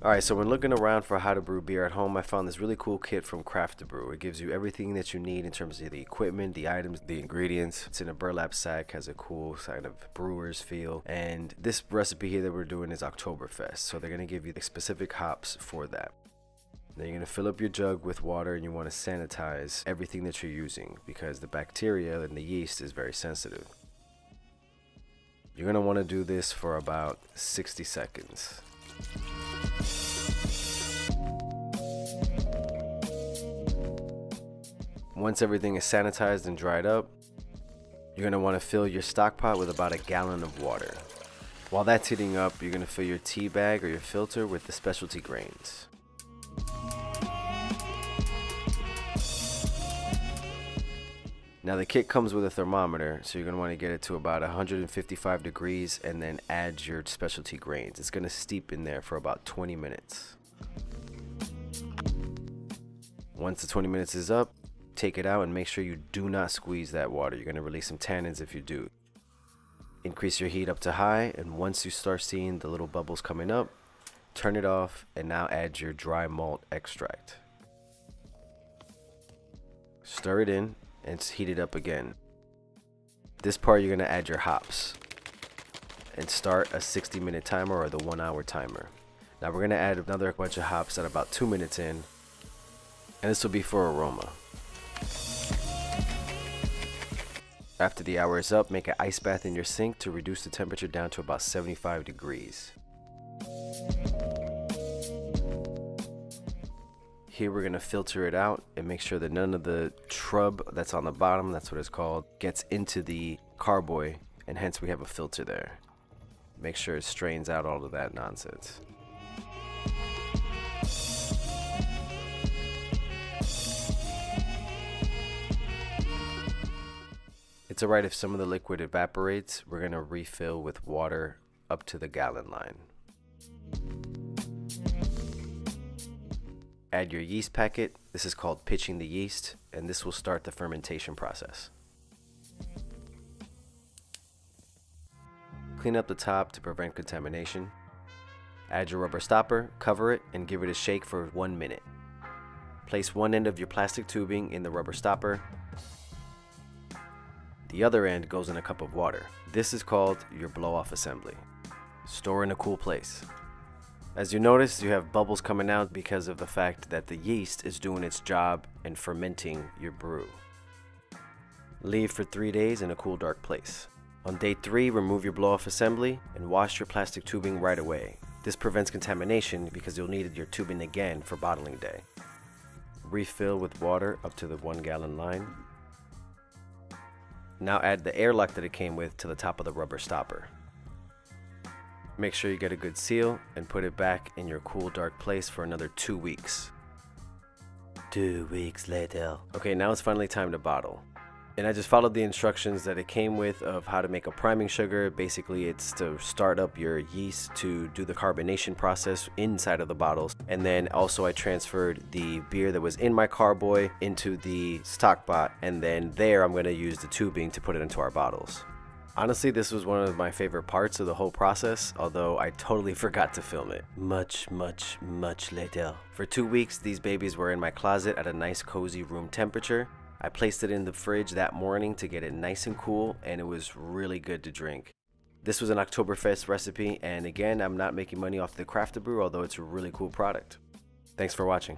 Alright, so when looking around for how to brew beer at home, I found this really cool kit from Craft-a-Brew. It gives you everything that you need in terms of the equipment, the items, the ingredients. It's in a burlap sack, has a cool kind of brewer's feel. And this recipe here that we're doing is Oktoberfest. So they're going to give you the specific hops for that. Then you're going to fill up your jug with water, and you want to sanitize everything that you're using because the bacteria and the yeast is very sensitive. You're going to want to do this for about 60 seconds. Once everything is sanitized and dried up, you're going to want to fill your stock pot with about a gallon of water. While that's heating up, you're going to fill your tea bag or your filter with the specialty grains. Now the kit comes with a thermometer, so you're going to want to get it to about 155 degrees and then add your specialty grains. It's going to steep in there for about 20 minutes. Once the 20 minutes is up, take it out and make sure you do not squeeze that water. You're going to release some tannins if you do. Increase your heat up to high, and once you start seeing the little bubbles coming up, turn it off and now add your dry malt extract. Stir it in and heat it up again. This part you're going to add your hops and start a 60-minute timer or the 1-hour timer. Now we're going to add another bunch of hops at about 2 minutes in, and this will be for aroma. After the hour is up, make an ice bath in your sink to reduce the temperature down to about 75 degrees. Here we're going to filter it out and make sure that none of the shrub that's on the bottom, that's what it's called, gets into the carboy, and hence we have a filter there. Make sure it strains out all of that nonsense. It's alright if some of the liquid evaporates. We're going to refill with water up to the gallon line. Add your yeast packet. This is called pitching the yeast, and this will start the fermentation process. Clean up the top to prevent contamination. Add your rubber stopper, cover it, and give it a shake for 1 minute. Place one end of your plastic tubing in the rubber stopper. The other end goes in a cup of water. This is called your blow-off assembly. Store in a cool place. As you notice, you have bubbles coming out because of the fact that the yeast is doing its job and fermenting your brew. Leave for 3 days in a cool, dark place. On day 3, remove your blow-off assembly and wash your plastic tubing right away. This prevents contamination because you'll need your tubing again for bottling day. Refill with water up to the 1 gallon line. Now add the airlock that it came with to the top of the rubber stopper. Make sure you get a good seal and put it back in your cool, dark place for another 2 weeks. 2 weeks later. Okay, now it's finally time to bottle. And I just followed the instructions that it came with of how to make a priming sugar. Basically, it's to start up your yeast to do the carbonation process inside of the bottles. And then also I transferred the beer that was in my carboy into the stock pot. And then there I'm going to use the tubing to put it into our bottles. Honestly, this was one of my favorite parts of the whole process, although I totally forgot to film it. Much later. For 2 weeks, these babies were in my closet at a nice cozy room temperature. I placed it in the fridge that morning to get it nice and cool, and it was really good to drink. This was an Oktoberfest recipe, and again, I'm not making money off the Craft-a-Brew, although it's a really cool product. Thanks for watching.